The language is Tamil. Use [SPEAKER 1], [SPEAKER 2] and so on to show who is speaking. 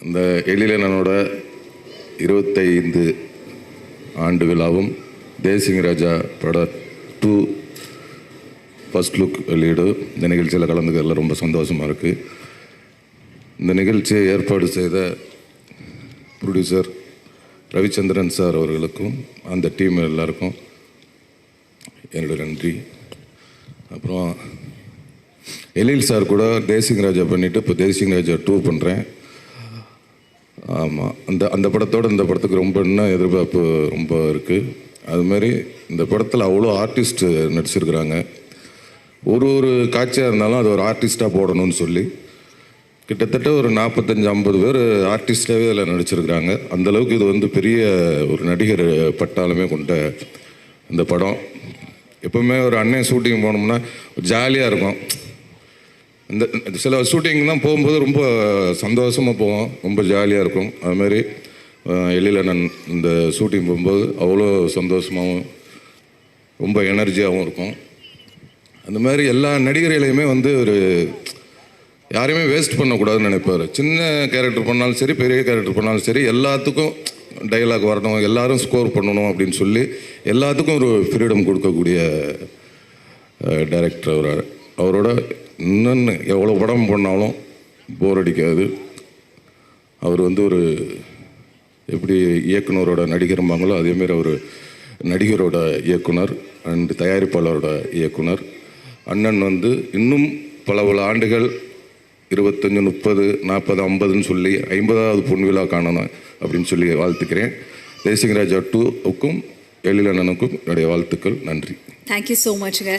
[SPEAKER 1] இந்த எழிலனோட 25 ஆண்டு விழாவும் தேசிங் ராஜா பட 2 ஃபர்ஸ்ட் லுக் வெளியீடு இந்த நிகழ்ச்சியில் கலந்துக்கிறதுல ரொம்ப சந்தோஷமாக இருக்குது. இந்த நிகழ்ச்சியை ஏற்பாடு செய்த ப்ரொடியூசர் ரவிச்சந்திரன் சார் அவர்களுக்கும் அந்த டீம் எல்லாருக்கும் என்னோட நன்றி. அப்புறம் எழில் சார் கூட தேசிங் ராஜா பண்ணிவிட்டு இப்போ தேசிங் ராஜா 2 பண்ணுறேன். ஆமாம், அந்த படத்தோடு இந்த படத்துக்கு ரொம்ப இன்னும் எதிர்பார்ப்பு ரொம்ப இருக்குது. அதுமாரி இந்த படத்தில் அவ்வளோ ஆர்டிஸ்ட் நடிச்சிருக்கிறாங்க. ஒரு காட்சியாக இருந்தாலும் அது ஒரு ஆர்டிஸ்ட்டாக போடணும்னு சொல்லி கிட்டத்தட்ட ஒரு 45-50 பேர் ஆர்டிஸ்டாகவே அதில் நடிச்சிருக்கிறாங்க. அந்தளவுக்கு இது வந்து பெரிய ஒரு நடிகர் பட்டாளமே கொண்ட இந்த படம். எப்போவுமே ஒரு அண்ணன் ஷூட்டிங் போனோம்னா ஜாலியாக இருக்கும். இந்த சில ஷூட்டிங் தான் போகும்போது ரொம்ப சந்தோஷமாக போவோம், ரொம்ப ஜாலியாக இருக்கும். அதுமாரி எழிலண்ணன் இந்த ஷூட்டிங் போகும்போது அவ்வளோ சந்தோஷமாகவும் ரொம்ப எனர்ஜியாகவும் இருக்கும். அந்த மாதிரி எல்லா நடிகர்களையுமே வந்து ஒரு யாரையுமே வேஸ்ட் பண்ணக்கூடாதுன்னு நினைப்பார். சின்ன கேரக்டர் பண்ணாலும் சரி, பெரிய கேரக்டர் பண்ணாலும் சரி, எல்லாத்துக்கும் டைலாக் வரணும், எல்லாரும் ஸ்கோர் பண்ணணும் அப்படின்னு சொல்லி எல்லாத்துக்கும் ஒரு ஃப்ரீடம் கொடுக்கக்கூடிய டைரக்டர் அவரோட இன்னொன்று எவ்வளோ படம் பண்ணாலும் போர் அடிக்காது. அவர் வந்து ஒரு எப்படி இயக்குனரோட நடிகரும்பாங்களோ அதேமாரி அவர் நடிகரோட இயக்குனர் அண்ட் தயாரிப்பாளரோட இயக்குனர். அண்ணன் வந்து இன்னும் பல ஆண்டுகள் 25, 30, 40, 50ன்னு சொல்லி 50வது பொன்விழா காணணும் அப்படின்னு சொல்லி வாழ்த்துக்கிறேன். தேசிங் ராஜா 2க்கும் எழிலண்ணனுக்கும் என்னுடைய வாழ்த்துக்கள். நன்றி.
[SPEAKER 2] Thank you so மச்ங்க.